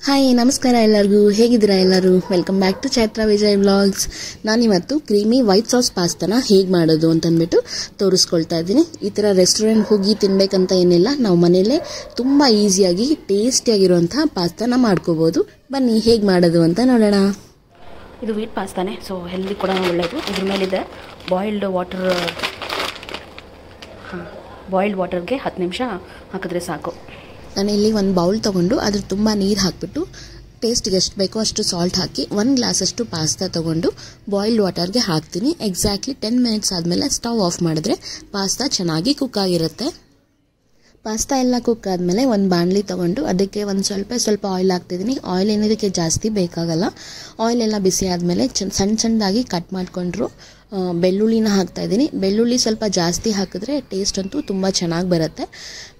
Hi ನಮಸ್ಕಾರ ಎಲ್ಲರಿಗೂ, ಹೇಗಿದ್ದೀರಾ ಎಲ್ಲರೂ? Welcome back to Chaitra Vijay vlogs. ನಾನಿವತ್ತು ಕ್ರೀಮಿ ವೈಟ್ ಸಾಸ್ ಪಾಸ್ತಾನ ಹೇಗೆ ಮಾಡೋದು ಅಂತಂದ್ಬಿಟ್ಟು ತೋರಿಸ್ಕೊಳ್ತಾ ಇದ್ದೀನಿ. ಈ ಥರ ರೆಸ್ಟೋರೆಂಟ್ ಹೋಗಿ ತಿನ್ಬೇಕಂತ ಏನಿಲ್ಲ, ನಾವು ಮನೆಯಲ್ಲೇ ತುಂಬ ಈಸಿಯಾಗಿ ಟೇಸ್ಟಿಯಾಗಿರುವಂಥ ಪಾಸ್ತಾನ ಮಾಡ್ಕೋಬೋದು. ಬನ್ನಿ ಹೇಗೆ ಮಾಡೋದು ಅಂತ ನೋಡೋಣ. ಇದು ವೀಟ್ ಪಾಸ್ತಾನೆ, ಸೊ ಹೆಲ್ದಿ ಕೂಡ ಒಳ್ಳೆಯದು. ಇದ್ರ ಮೇಲಿದೆ ಬಾಯ್ಲ್ಡ್ ವಾಟರ್ಗೆ 10 ನಿಮಿಷ ಹಾಕಿದ್ರೆ ಸಾಕು. ನಾನಿಲ್ಲಿ ಒಂದು ಬೌಲ್ ತೊಗೊಂಡು ಅದ್ರ ತುಂಬ ನೀರು ಹಾಕಿಬಿಟ್ಟು ಟೇಸ್ಟ್ಗೆ ಎಷ್ಟು ಬೇಕೋ ಅಷ್ಟು ಸಾಲ್ಟ್ ಹಾಕಿ 1 ಗ್ಲಾಸಷ್ಟು ಪಾಸ್ತಾ ತೊಗೊಂಡು ಬಾಯ್ಲ್ಡ್ ವಾಟರ್ಗೆ ಹಾಕ್ತೀನಿ. ಎಕ್ಸಾಕ್ಟ್ಲಿ 10 ಮಿನಿಟ್ಸ್ ಆದಮೇಲೆ ಸ್ಟವ್ ಆಫ್ ಮಾಡಿದ್ರೆ ಪಾಸ್ತಾ ಚೆನ್ನಾಗಿ ಕುಕ್ ಆಗಿರುತ್ತೆ. ಪಾಸ್ತಾ ಎಲ್ಲ ಕುಕ್ ಆದಮೇಲೆ ಒಂದು ಬಾಣಲಿ ತೊಗೊಂಡು ಅದಕ್ಕೆ ಒಂದು ಸ್ವಲ್ಪ ಆಯಿಲ್ ಹಾಕ್ತಿದ್ದೀನಿ. ಆಯಿಲ್ ಏನಿದಕ್ಕೆ ಜಾಸ್ತಿ ಬೇಕಾಗಲ್ಲ. ಆಯಿಲ್ ಎಲ್ಲ ಬಿಸಿ ಆದಮೇಲೆ ಸಣ್ಣದಾಗಿ ಕಟ್ ಮಾಡಿಕೊಂಡ್ರು ಬೆಳ್ಳುಳ್ಳಿನ ಹಾಕ್ತಾಯಿದ್ದೀನಿ. ಬೆಳ್ಳುಳ್ಳಿ ಸ್ವಲ್ಪ ಜಾಸ್ತಿ ಹಾಕಿದ್ರೆ ಟೇಸ್ಟ್ ಅಂತೂ ತುಂಬ ಚೆನ್ನಾಗಿ ಬರುತ್ತೆ.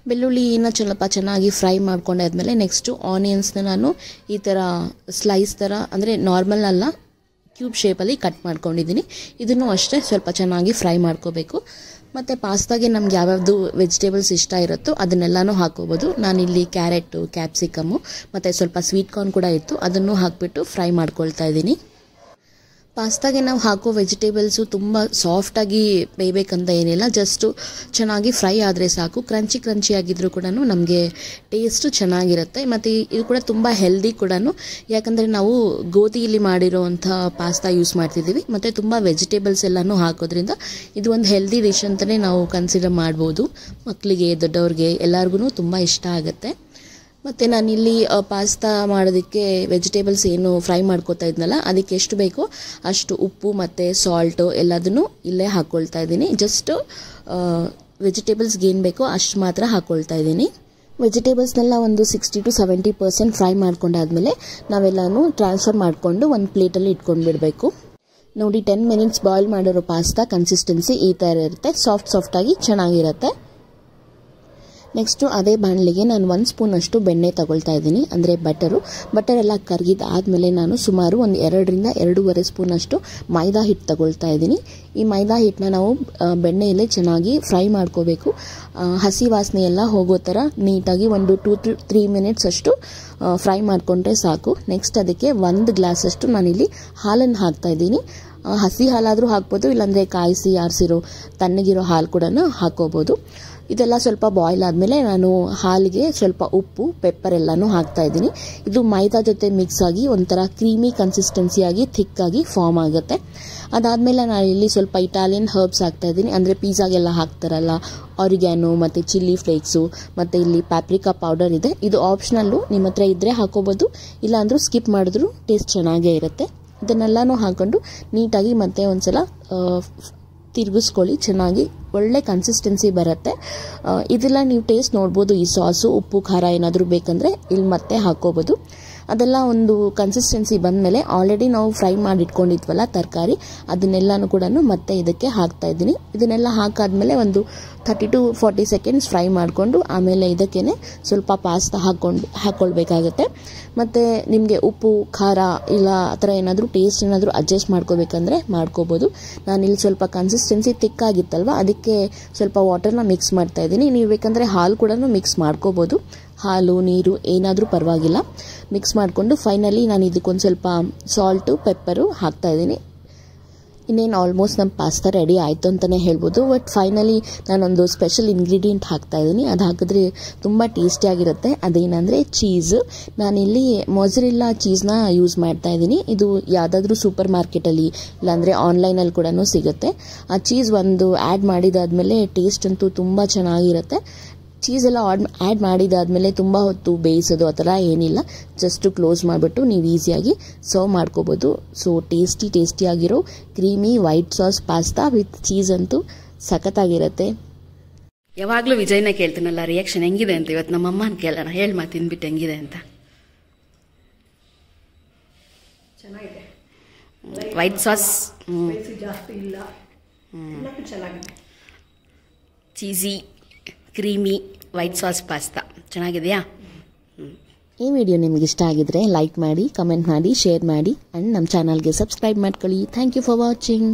ಬೆಳ್ಳುಳ್ಳಿನ ಸ್ವಲ್ಪ ಚೆನ್ನಾಗಿ ಫ್ರೈ ಮಾಡ್ಕೊಂಡಾದ್ಮೇಲೆ ನೆಕ್ಸ್ಟು ಆನಿಯನ್ಸ್ನ ನಾನು ಈ ಥರ ಸ್ಲೈಸ್ ಥರ, ಅಂದರೆ ನಾರ್ಮಲ್ ಅಲ್ಲ, ಕ್ಯೂಬ್ ಶೇಪಲ್ಲಿ ಕಟ್ ಮಾಡ್ಕೊಂಡಿದ್ದೀನಿ. ಇದನ್ನು ಅಷ್ಟೇ ಸ್ವಲ್ಪ ಚೆನ್ನಾಗಿ ಫ್ರೈ ಮಾಡ್ಕೋಬೇಕು. ಮತ್ತು ಪಾಸ್ತಾಗೆ ನಮ್ಗೆ ಯಾವ್ಯಾವುದು ವೆಜಿಟೇಬಲ್ಸ್ ಇಷ್ಟ ಇರುತ್ತೋ ಅದನ್ನೆಲ್ಲನೂ ಹಾಕೋಬೋದು. ನಾನಿಲ್ಲಿ ಕ್ಯಾರೆಟು, ಕ್ಯಾಪ್ಸಿಕಮ್ಮು ಮತ್ತು ಸ್ವಲ್ಪ ಸ್ವೀಟ್ ಕಾರ್ನ್ ಕೂಡ ಇತ್ತು, ಅದನ್ನು ಹಾಕಿಬಿಟ್ಟು ಫ್ರೈ ಮಾಡ್ಕೊಳ್ತಾ ಇದ್ದೀನಿ. ಪಾಸ್ತಾಗೆ ನಾವು ಹಾಕೋ ವೆಜಿಟೇಬಲ್ಸು ತುಂಬ ಸಾಫ್ಟಾಗಿ ಬೇಯಬೇಕಂತ ಏನಿಲ್ಲ, ಜಸ್ಟು ಚೆನ್ನಾಗಿ ಫ್ರೈ ಆದರೆ ಸಾಕು. ಕ್ರಂಚಿ ಆಗಿದ್ರೂ ಕೂಡ ನಮಗೆ ಟೇಸ್ಟು ಚೆನ್ನಾಗಿರುತ್ತೆ. ಮತ್ತು ಇದು ಕೂಡ ತುಂಬ ಹೆಲ್ದಿ ಕೂಡ, ಯಾಕಂದರೆ ನಾವು ಗೋಧಿಯಲ್ಲಿ ಮಾಡಿರೋವಂಥ ಪಾಸ್ತಾ ಯೂಸ್ ಮಾಡ್ತಿದ್ದೀವಿ ಮತ್ತು ತುಂಬ ವೆಜಿಟೇಬಲ್ಸ್ ಎಲ್ಲನೂ ಹಾಕೋದ್ರಿಂದ ಇದು ಒಂದು ಹೆಲ್ದಿ ಡಿಶ್ ಅಂತಲೇ ನಾವು ಕನ್ಸಿಡರ್ ಮಾಡ್ಬೋದು. ಮಕ್ಕಳಿಗೆ, ದೊಡ್ಡವ್ರಿಗೆ ಎಲ್ಲರಿಗೂ ತುಂಬ ಇಷ್ಟ ಆಗುತ್ತೆ. ಮತ್ತು ನಾನಿಲ್ಲಿ ಪಾಸ್ತಾ ಮಾಡೋದಕ್ಕೆ ವೆಜಿಟೇಬಲ್ಸ್ ಏನು ಫ್ರೈ ಮಾಡ್ಕೋತಾ ಇದ್ನಲ್ಲ, ಅದಕ್ಕೆ ಎಷ್ಟು ಬೇಕೋ ಅಷ್ಟು ಉಪ್ಪು ಮತ್ತು ಸಾಲ್ಟು ಎಲ್ಲದನ್ನು ಇಲ್ಲೇ ಹಾಕ್ಕೊಳ್ತಾ ಇದ್ದೀನಿ. ಜಸ್ಟು ವೆಜಿಟೇಬಲ್ಸ್ಗೆ ಏನು ಬೇಕೋ ಅಷ್ಟು ಮಾತ್ರ ಹಾಕ್ಕೊಳ್ತಾ ಇದ್ದೀನಿ. ವೆಜಿಟೇಬಲ್ಸ್ನೆಲ್ಲ ಒಂದು 60 to 70% ಫ್ರೈ ಮಾಡ್ಕೊಂಡಾದ್ಮೇಲೆ ನಾವೆಲ್ಲನೂ ಟ್ರಾನ್ಸ್ಫರ್ ಮಾಡಿಕೊಂಡು ಒಂದು ಪ್ಲೇಟಲ್ಲಿ ಇಟ್ಕೊಂಡು ಬಿಡಬೇಕು. ನೋಡಿ, 10 ಮಿನಿಟ್ಸ್ ಬಾಯ್ಲ್ ಮಾಡಿರೋ ಪಾಸ್ತಾ ಕನ್ಸಿಸ್ಟೆನ್ಸಿ ಈ ಥರ ಇರುತ್ತೆ. ಸಾಫ್ಟಾಗಿ ಚೆನ್ನಾಗಿರುತ್ತೆ. ನೆಕ್ಸ್ಟು ಅದೇ ಬಾಣಲಿಗೆ ನಾನು 1 ಸ್ಪೂನಷ್ಟು ಬೆಣ್ಣೆ ತಗೊಳ್ತಾ ಇದ್ದೀನಿ, ಅಂದರೆ ಬಟರ್ ಎಲ್ಲ ಕರಗಿದಾದ್ಮೇಲೆ ನಾನು ಸುಮಾರು ಒಂದು 2 ರಿಂದ 2.5 ಸ್ಪೂನಷ್ಟು ಮೈದಾ ಹಿಟ್ಟು ತಗೊಳ್ತಾ ಇದ್ದೀನಿ. ಈ ಮೈದಾ ಹಿಟ್ಟನ್ನ ನಾವು ಬೆಣ್ಣೆಯಲ್ಲೇ ಚೆನ್ನಾಗಿ ಫ್ರೈ ಮಾಡ್ಕೋಬೇಕು. ಹಸಿ ವಾಸನೆ ಎಲ್ಲ ಹೋಗೋ ಥರ ನೀಟಾಗಿ ಒಂದು 2 to 3 ಮಿನಿಟ್ಸ್ ಅಷ್ಟು ಫ್ರೈ ಮಾಡಿಕೊಂಡ್ರೆ ಸಾಕು. ನೆಕ್ಸ್ಟ್ ಅದಕ್ಕೆ 1 ಗ್ಲಾಸಷ್ಟು ನಾನಿಲ್ಲಿ ಹಾಲನ್ನು ಹಾಕ್ತಾ ಇದ್ದೀನಿ. ಹಸಿ ಹಾಲಾದರೂ ಹಾಕ್ಬೋದು, ಇಲ್ಲಾಂದರೆ ಕಾಯಿಸಿ ಆರಿಸಿರೋ ತಣ್ಣಗಿರೋ ಹಾಲು ಕೂಡ ಹಾಕೋಬೋದು. ಇದೆಲ್ಲ ಸ್ವಲ್ಪ ಬಾಯ್ಲ್ ಆದಮೇಲೆ ನಾನು ಹಾಲಿಗೆ ಸ್ವಲ್ಪ ಉಪ್ಪು, ಪೆಪ್ಪರ್ ಎಲ್ಲನೂ ಹಾಕ್ತಾ ಇದ್ದೀನಿ. ಇದು ಮೈದಾ ಜೊತೆ ಮಿಕ್ಸ್ ಆಗಿ ಒಂಥರ ಕ್ರೀಮಿ ಕನ್ಸಿಸ್ಟೆನ್ಸಿಯಾಗಿ ಥಿಕ್ಕಾಗಿ ಫಾರ್ಮ್ ಆಗುತ್ತೆ. ಅದಾದಮೇಲೆ ನಾನು ಇಲ್ಲಿ ಸ್ವಲ್ಪ ಇಟಾಲಿಯನ್ ಹರ್ಬ್ಸ್ ಹಾಕ್ತಾ ಇದ್ದೀನಿ, ಅಂದರೆ ಪಿಜ್ಜಾಗೆಲ್ಲ ಹಾಕ್ತಾರಲ್ಲ, ಆರಿಗ್ಯಾನೋ ಮತ್ತು ಚಿಲ್ಲಿ ಫ್ಲೇಕ್ಸು, ಮತ್ತು ಇಲ್ಲಿ ಪ್ಯಾಪ್ರಿಕಾ ಪೌಡರ್ ಇದೆ. ಇದು ಆಪ್ಷನಲ್ಲು, ನಿಮ್ಮ ಹತ್ರ ಇದ್ದರೆ ಹಾಕೋಬೋದು, ಇಲ್ಲಾಂದರೂ ಸ್ಕಿಪ್ ಮಾಡಿದ್ರೂ ಟೇಸ್ಟ್ ಚೆನ್ನಾಗೇ ಇರುತ್ತೆ. ಇದನ್ನೆಲ್ಲನೂ ಹಾಕ್ಕೊಂಡು ನೀಟಾಗಿ ಮತ್ತೆ ಒಂದ್ಸಲ ತಿರುಗಿಸ್ಕೊಳ್ಳಿ. ಚೆನ್ನಾಗಿ ಒಳ್ಳೆ ಕನ್ಸಿಸ್ಟೆನ್ಸಿ ಬರುತ್ತೆ. ಇದೆಲ್ಲ ನೀವು ಟೇಸ್ಟ್ ನೋಡ್ಬೋದು. ಈ ಸಾಸು, ಉಪ್ಪು, ಖಾರ ಏನಾದರೂ ಬೇಕಂದರೆ ಇಲ್ಲಿ ಮತ್ತೆ ಹಾಕೋಬೋದು. ಅದೆಲ್ಲ ಒಂದು ಕನ್ಸಿಸ್ಟೆನ್ಸಿ ಬಂದಮೇಲೆ ಆಲ್ರೆಡಿ ನಾವು ಫ್ರೈ ಮಾಡಿ ಇಟ್ಕೊಂಡಿದ್ವಲ್ಲ ತರಕಾರಿ, ಅದನ್ನೆಲ್ಲನೂ ಕೂಡ ಮತ್ತೆ ಇದಕ್ಕೆ ಹಾಕ್ತಾ ಇದ್ದೀನಿ. ಇದನ್ನೆಲ್ಲ ಹಾಕಾದ್ಮೇಲೆ ಒಂದು 30 to 40 ಸೆಕೆಂಡ್ಸ್ ಫ್ರೈ ಮಾಡಿಕೊಂಡು ಆಮೇಲೆ ಇದಕ್ಕೇನೆ ಸ್ವಲ್ಪ ಪಾಸ್ತಾ ಹಾಕ್ಕೊಳ್ಬೇಕಾಗತ್ತೆ. ಮತ್ತು ನಿಮಗೆ ಉಪ್ಪು, ಖಾರ ಇಲ್ಲ ಆ ಥರ ಏನಾದರೂ ಟೇಸ್ಟ್ ಏನಾದರೂ ಅಡ್ಜಸ್ಟ್ ಮಾಡ್ಕೋಬೇಕಂದ್ರೆ ಮಾಡ್ಕೋಬೋದು. ನಾನಿಲ್ಲಿ ಸ್ವಲ್ಪ ಕನ್ಸಿಸ್ಟೆನ್ಸಿ ತಿಕ್ಕಾಗಿತ್ತಲ್ವ, ಅದಕ್ಕೆ ಸ್ವಲ್ಪ ವಾಟರ್ನ ಮಿಕ್ಸ್ ಮಾಡ್ತಾ ಇದ್ದೀನಿ. ನೀವು ಬೇಕಂದರೆ ಹಾಲು ಕೂಡ ಮಿಕ್ಸ್ ಮಾಡ್ಕೋಬೋದು. ಹಾಲು, ನೀರು ಏನಾದರೂ ಪರವಾಗಿಲ್ಲ. ಮಿಕ್ಸ್ ಮಾಡಿಕೊಂಡು ಫೈನಲಿ ನಾನು ಇದಕ್ಕೊಂದು ಸ್ವಲ್ಪ ಸಾಲ್ಟು, ಪೆಪ್ಪರು ಹಾಕ್ತಾ ಇದ್ದೀನಿ. ಇನ್ನೇನು ಆಲ್ಮೋಸ್ಟ್ ನಮ್ಮ ಪಾಸ್ತಾ ರೆಡಿ ಆಯಿತು ಅಂತಲೇ ಹೇಳ್ಬೋದು. ಬಟ್ ಫೈನಲಿ ನಾನೊಂದು ಸ್ಪೆಷಲ್ ಇಂಗ್ರೀಡಿಯೆಂಟ್ ಹಾಕ್ತಾ ಇದ್ದೀನಿ. ಅದು ಹಾಕಿದ್ರೆ ತುಂಬ ಟೇಸ್ಟಿಯಾಗಿರುತ್ತೆ. ಅದೇನಂದರೆ ಚೀಸ್. ನಾನಿಲ್ಲಿ ಮೊಜರೆಲ್ಲಾ ಚೀಸ್ನ ಯೂಸ್ ಮಾಡ್ತಾ ಇದ್ದೀನಿ. ಇದು ಯಾವುದಾದ್ರೂ ಸೂಪರ್ ಮಾರ್ಕೆಟಲ್ಲಿ ಇಲ್ಲಾಂದರೆ ಆನ್ಲೈನಲ್ಲಿ ಕೂಡ ಸಿಗುತ್ತೆ. ಆ ಚೀಸ್ ಒಂದು ಆ್ಯಡ್ ಮಾಡಿದಾದ್ಮೇಲೆ ಟೇಸ್ಟ್ ಅಂತೂ ತುಂಬ ಚೆನ್ನಾಗಿರುತ್ತೆ. ಚೀಸ್ ಎಲ್ಲ ಆ್ಯಡ್ ಮಾಡಿದಾದ್ಮೇಲೆ ತುಂಬ ಹೊತ್ತು ಬೇಯಿಸೋದು ಆ ಥರ ಏನಿಲ್ಲ, ಜಸ್ಟು ಕ್ಲೋಸ್ ಮಾಡಿಬಿಟ್ಟು ನೀವು ಈಸಿಯಾಗಿ ಸರ್ವ್ ಮಾಡ್ಕೋಬೋದು. ಸೊ ಟೇಸ್ಟಿಯಾಗಿರೋ creamy white sauce pasta with cheese ಅಂತೂ ಸಖತ್ತಾಗಿರುತ್ತೆ. ಯಾವಾಗಲೂ ವಿಜಯ್ನ ಕೇಳ್ತೀನಲ್ಲ ರಿಯಾಕ್ಷನ್ ಹೆಂಗಿದೆ ಅಂತ. ಇವತ್ತು ನಮ್ಮ ಅಮ್ಮನ ಕೇಳೋಣ, ಹೇಳಿ ಮಾತು ತಿಂದ್ಬಿಟ್ಟು ಹೆಂಗಿದೆ ಅಂತ. ಚೆನ್ನಾಗಿದೆ. ವೈಟ್ ಸಾಸ್ ಜಾಸ್ತಿ ಇಲ್ಲ, ಚೆನ್ನಾಗಿದೆ. Cheesy creamy white sauce pasta ಚೆನ್ನಾಗಿದೆಯಾ? ಈ ವಿಡಿಯೋ ನಿಮಗೆ ಇಷ್ಟ ಆಗಿದ್ರೆ ಲೈಕ್ ಮಾಡಿ, ಕಮೆಂಟ್ ಮಾಡಿ, ಶೇರ್ ಮಾಡಿ ಆ್ಯಂಡ್ ನಮ್ಮ ಚಾನಲ್ಗೆ ಸಬ್ಸ್ಕ್ರೈಬ್ ಮಾಡ್ಕೊಳ್ಳಿ. Thank you for watching.